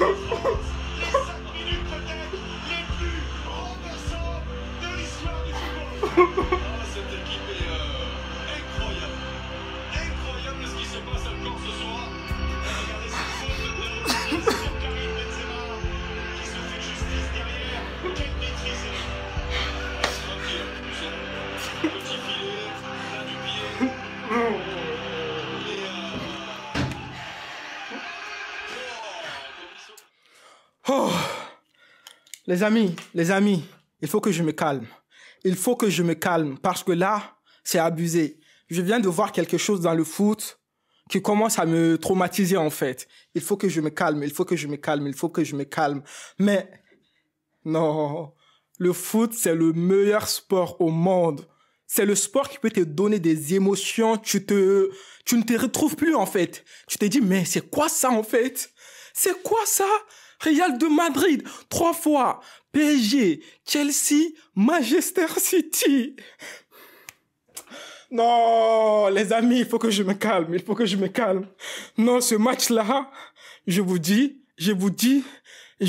Les 5 minutes peut-être les plus renversantes de l'histoire du football. Ah, cette équipe est incroyable. Incroyable ce qui se passe encore ce soir. Regardez cette faute de sur Karim Benzema qui se fait justice derrière. Quelle maîtrise. Tranquille, petit filet, plein du pied. Oh, les amis, il faut que je me calme. Il faut que je me calme parce que là, c'est abusé. Je viens de voir quelque chose dans le foot qui commence à me traumatiser en fait. Il faut que je me calme, il faut que je me calme, il faut que je me calme. Mais non, le foot, c'est le meilleur sport au monde. C'est le sport qui peut te donner des émotions. Tu ne te retrouves plus en fait. Tu te dis, mais c'est quoi ça en fait? C'est quoi ça? Real de Madrid, 3 fois. PSG, Chelsea, Manchester City. Non, les amis, il faut que je me calme. Il faut que je me calme. Non, ce match-là, je vous dis, je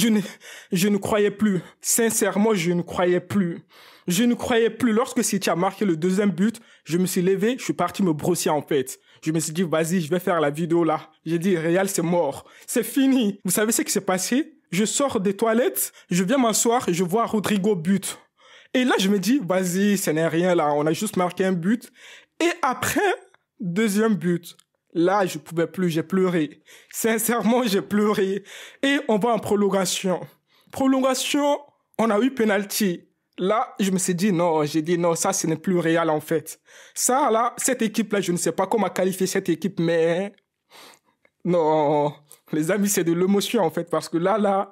ne croyais plus. Sincèrement, je ne croyais plus. Je ne croyais plus. Lorsque City a marqué le deuxième but, je me suis levé, je suis parti me brosser en fait. Je me suis dit, vas-y, je vais faire la vidéo là. J'ai dit, Real, c'est mort. C'est fini. Vous savez ce qui s'est passé? Je sors des toilettes, je viens m'asseoir et je vois Rodrigo but. Et là, je me dis, vas-y, ce n'est rien là. On a juste marqué un but. Et après, deuxième but. Là, je pouvais plus, j'ai pleuré. Sincèrement, j'ai pleuré. Et on va en prolongation. Prolongation, on a eu penalty. Là, je me suis dit non, j'ai dit non, ça, ce n'est plus réel en fait. Ça, là, cette équipe-là, je ne sais pas comment qualifier cette équipe, mais non, les amis, c'est de l'émotion en fait, parce que là,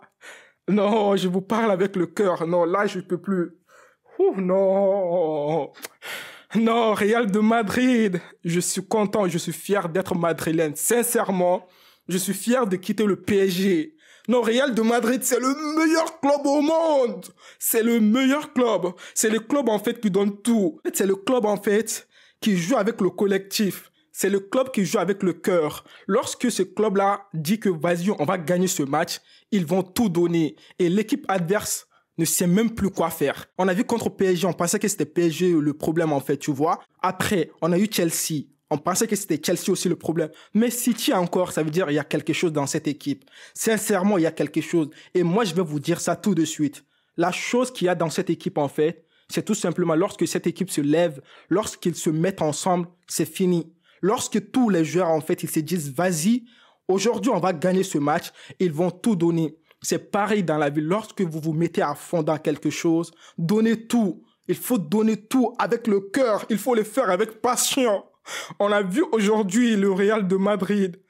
non, je vous parle avec le cœur. Non, là, je peux plus. Ouh, non. Non, Real de Madrid, je suis content, je suis fier d'être madrilène. Sincèrement, je suis fier de quitter le PSG. Non, Real de Madrid, c'est le meilleur club au monde. C'est le meilleur club. C'est le club, en fait, qui donne tout. C'est le club, en fait, qui joue avec le collectif. C'est le club qui joue avec le cœur. Lorsque ce club-là dit que, vas-y, on va gagner ce match, ils vont tout donner. Et l'équipe adverse ne sait même plus quoi faire. On a vu contre PSG, on pensait que c'était PSG le problème, en fait, tu vois. Après, on a eu Chelsea. On pensait que c'était Chelsea aussi le problème. Mais City encore, ça veut dire qu'il y a quelque chose dans cette équipe. Sincèrement, il y a quelque chose. Et moi, je vais vous dire ça tout de suite. La chose qu'il y a dans cette équipe, en fait, c'est tout simplement lorsque cette équipe se lève, lorsqu'ils se mettent ensemble, c'est fini. Lorsque tous les joueurs, en fait, ils se disent, vas-y, aujourd'hui, on va gagner ce match, ils vont tout donner. C'est pareil dans la vie. Lorsque vous vous mettez à fond dans quelque chose, donnez tout. Il faut donner tout avec le cœur. Il faut le faire avec passion. On a vu aujourd'hui le Real de Madrid.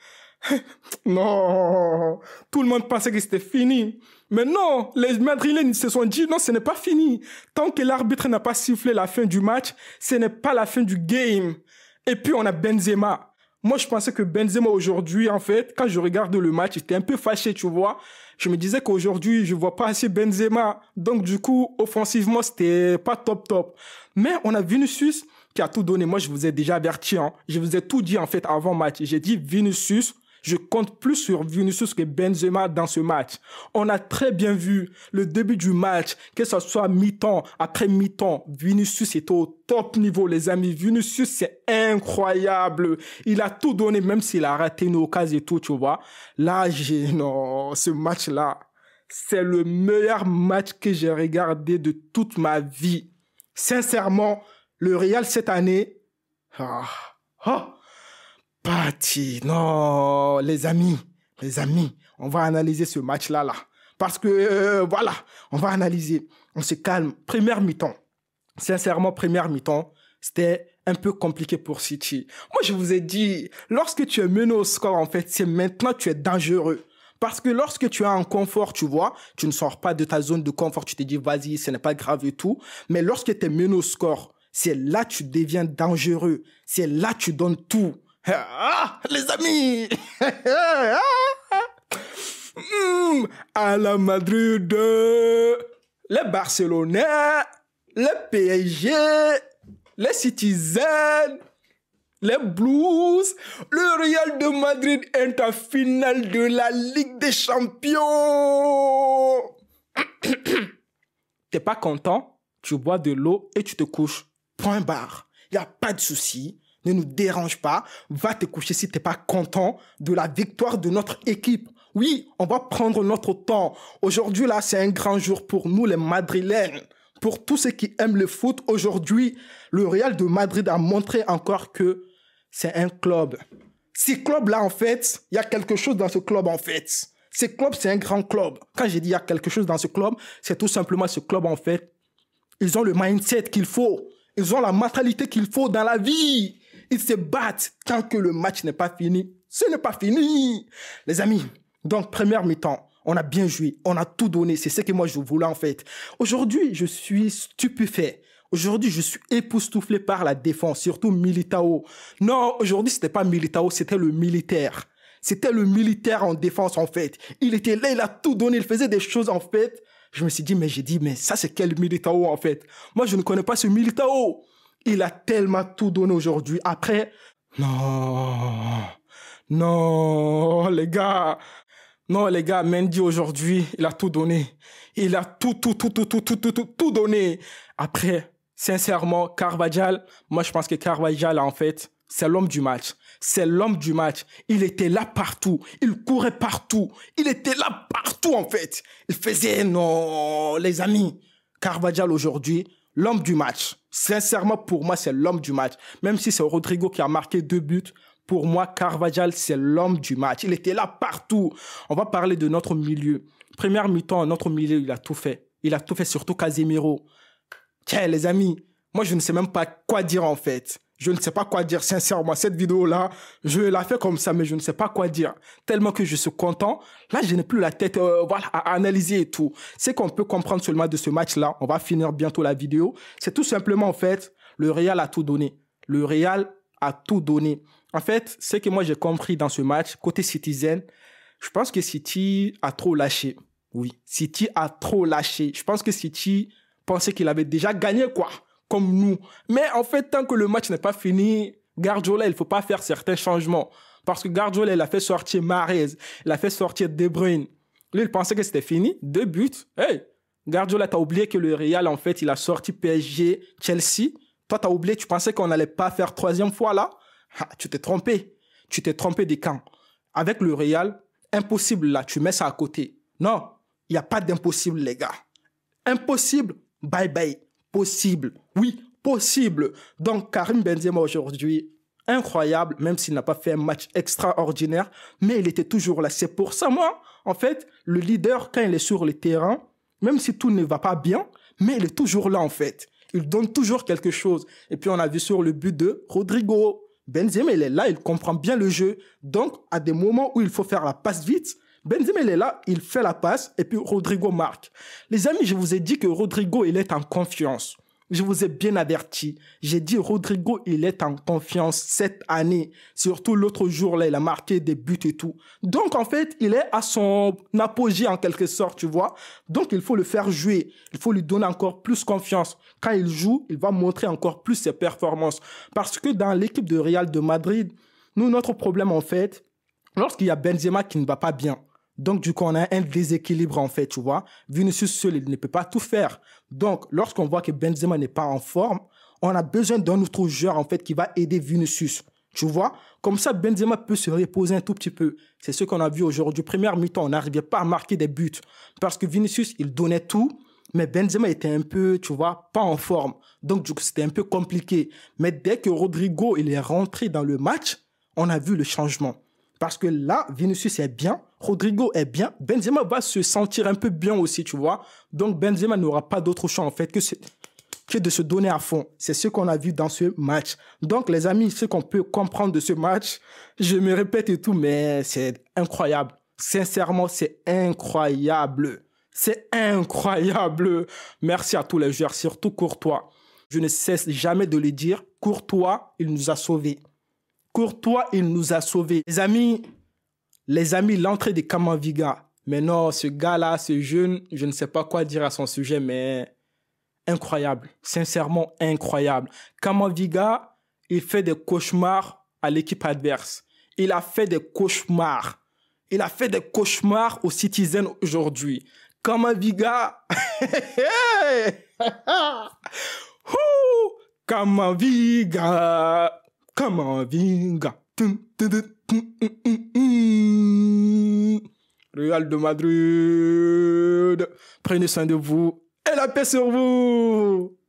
Non, tout le monde pensait que c'était fini. Mais non, les Madrilènes se sont dit non, ce n'est pas fini. Tant que l'arbitre n'a pas sifflé la fin du match, ce n'est pas la fin du game. Et puis on a Benzema. Moi, je pensais que Benzema aujourd'hui, en fait, quand je regarde le match, j'étais un peu fâché, tu vois. Je me disais qu'aujourd'hui, je vois pas assez Benzema. Donc, du coup, offensivement, c'était pas top. Mais on a Vinicius qui a tout donné. Moi, je vous ai déjà averti, hein. Je vous ai tout dit, en fait, avant match. J'ai dit Vinicius, je compte plus sur Vinicius que Benzema dans ce match. On a très bien vu le début du match, que ce soit mi-temps, après mi-temps. Vinicius était au top niveau, les amis. Vinicius, c'est incroyable. Il a tout donné, même s'il a raté une occasion et tout, tu vois. Là, non, ce match-là, c'est le meilleur match que j'ai regardé de toute ma vie. Sincèrement, le Real cette année, non, les amis, on va analyser ce match-là, là. Parce que, voilà, on va analyser. On se calme. Première mi-temps. Sincèrement, première mi-temps, c'était un peu compliqué pour City. Moi, je vous ai dit, lorsque tu es mené au score, en fait, c'est maintenant que tu es dangereux. Parce que lorsque tu es en confort, tu vois, tu ne sors pas de ta zone de confort, tu te dis, vas-y, ce n'est pas grave et tout. Mais lorsque tu es mené au score, c'est là que tu deviens dangereux. C'est là que tu donnes tout. Ah, les amis. À la Madrid, les Barcelonais, les PSG, les Citizens, Les Blues, le Real de Madrid est en finale de la Ligue des Champions. T'es pas content, tu bois de l'eau et tu te couches. Point barre. Y a pas de souci. Ne nous dérange pas. Va te coucher si t'es pas content de la victoire de notre équipe. Oui, on va prendre notre temps. Aujourd'hui, là, c'est un grand jour pour nous, les Madrilènes. Pour tous ceux qui aiment le foot, aujourd'hui, le Real de Madrid a montré encore que c'est un club. Ce club-là, en fait, il y a quelque chose dans ce club, en fait. Ce club, c'est un grand club. Quand j'ai dit il y a quelque chose dans ce club, c'est tout simplement ce club, en fait. Ils ont le mindset qu'il faut. Ils ont la mentalité qu'il faut dans la vie. Ils se battent tant que le match n'est pas fini. Ce n'est pas fini. Les amis, donc, première mi-temps, on a bien joué. On a tout donné. C'est ce que moi, je voulais, en fait. Aujourd'hui, je suis stupéfait. Aujourd'hui, je suis époustouflé par la défense, surtout Militao. Non, aujourd'hui, c'était pas Militao, c'était le militaire. C'était le militaire en défense, en fait. Il était là, il a tout donné, il faisait des choses, en fait. Je me suis dit, mais ça, c'est quel Militao, en fait? Moi, je ne connais pas ce Militao. Il a tellement tout donné aujourd'hui. Après, non, les gars. Non, les gars, Mendy aujourd'hui, il a tout donné. Il a tout donné. Après, sincèrement, Carvajal, moi je pense que Carvajal, en fait, c'est l'homme du match. C'est l'homme du match. Il était là partout. Il courait partout. Il était là partout, en fait. Il faisait, non, les amis. Carvajal aujourd'hui, l'homme du match. Sincèrement, pour moi, c'est l'homme du match. Même si c'est Rodrigo qui a marqué 2 buts, pour moi, Carvajal, c'est l'homme du match. Il était là partout. On va parler de notre milieu. Première mi-temps, notre milieu, il a tout fait. Il a tout fait, surtout Casemiro. Tiens, les amis, moi, je ne sais même pas quoi dire, en fait. Je ne sais pas quoi dire, sincèrement. Cette vidéo-là, je la fais comme ça, mais je ne sais pas quoi dire. Tellement que je suis content. Là, je n'ai plus la tête à analyser et tout. C'est qu'on peut comprendre seulement de ce match-là. On va finir bientôt la vidéo. C'est tout simplement, en fait, le Real a tout donné. Le Real a tout donné. En fait, ce que moi j'ai compris dans ce match, côté Citizen, je pense que City a trop lâché. Oui, City a trop lâché. Je pense que City pensait qu'il avait déjà gagné, quoi, comme nous. Mais en fait, tant que le match n'est pas fini, Guardiola, il ne faut pas faire certains changements. Parce que Guardiola, il a fait sortir Mahrez, il a fait sortir De Bruyne. Lui, il pensait que c'était fini. 2 buts. Hey, Guardiola, t'as oublié que le Real, en fait, il a sorti PSG, Chelsea. Toi, t'as oublié, tu pensais qu'on n'allait pas faire 3e fois, là? Ah, tu t'es trompé. Tu t'es trompé des camps. Avec le Real, impossible là, tu mets ça à côté. Non, il n'y a pas d'impossible, les gars. Impossible, bye bye. Possible, oui, possible. Donc, Karim Benzema aujourd'hui, incroyable, même s'il n'a pas fait un match extraordinaire, mais il était toujours là. C'est pour ça, moi, en fait, le leader, quand il est sur le terrain, même si tout ne va pas bien, mais il est toujours là, en fait. Il donne toujours quelque chose. Et puis, on a vu sur le but de Rodrigo. Benzema, il est là, il comprend bien le jeu. Donc, à des moments où il faut faire la passe vite, Benzema, il est là, il fait la passe et puis Rodrigo marque. Les amis, je vous ai dit que Rodrigo, il est en confiance. Je vous ai bien averti. J'ai dit Rodrigo, il est en confiance cette année. Surtout l'autre jour, là, il a marqué des buts et tout. Donc, en fait, il est à son apogée en quelque sorte, tu vois. Donc, il faut le faire jouer. Il faut lui donner encore plus confiance. Quand il joue, il va montrer encore plus ses performances. Parce que dans l'équipe de Real de Madrid, nous, notre problème, en fait, lorsqu'il y a Benzema qui ne va pas bien, donc, du coup, on a un déséquilibre, en fait, tu vois. Vinicius seul, il ne peut pas tout faire. Donc, lorsqu'on voit que Benzema n'est pas en forme, on a besoin d'un autre joueur, en fait, qui va aider Vinicius. Tu vois? Comme ça, Benzema peut se reposer un tout petit peu. C'est ce qu'on a vu aujourd'hui. Première mi-temps, on n'arrivait pas à marquer des buts. Parce que Vinicius, il donnait tout. Mais Benzema était un peu, tu vois, pas en forme. Donc, du coup, c'était un peu compliqué. Mais dès que Rodrigo, il est rentré dans le match, on a vu le changement. Parce que là, Vinicius est bien, Rodrigo est bien, Benzema va se sentir un peu bien aussi, tu vois. Donc, Benzema n'aura pas d'autre choix, en fait, que de se donner à fond. C'est ce qu'on a vu dans ce match. Donc, les amis, ce qu'on peut comprendre de ce match, je me répète et tout, mais c'est incroyable. Sincèrement, c'est incroyable. C'est incroyable. Merci à tous les joueurs, surtout Courtois. Je ne cesse jamais de le dire. Courtois, il nous a sauvés. Courtois, il nous a sauvés. Les amis, l'entrée de Camavinga. Mais non, ce gars-là, ce jeune, je ne sais pas quoi dire à son sujet, mais incroyable. Sincèrement, incroyable. Camavinga, il fait des cauchemars à l'équipe adverse. Il a fait des cauchemars. Il a fait des cauchemars aux Citizens aujourd'hui. Camavinga. Camavinga. Camavinga. Real de Madrid. Prenez soin de vous et la paix sur vous.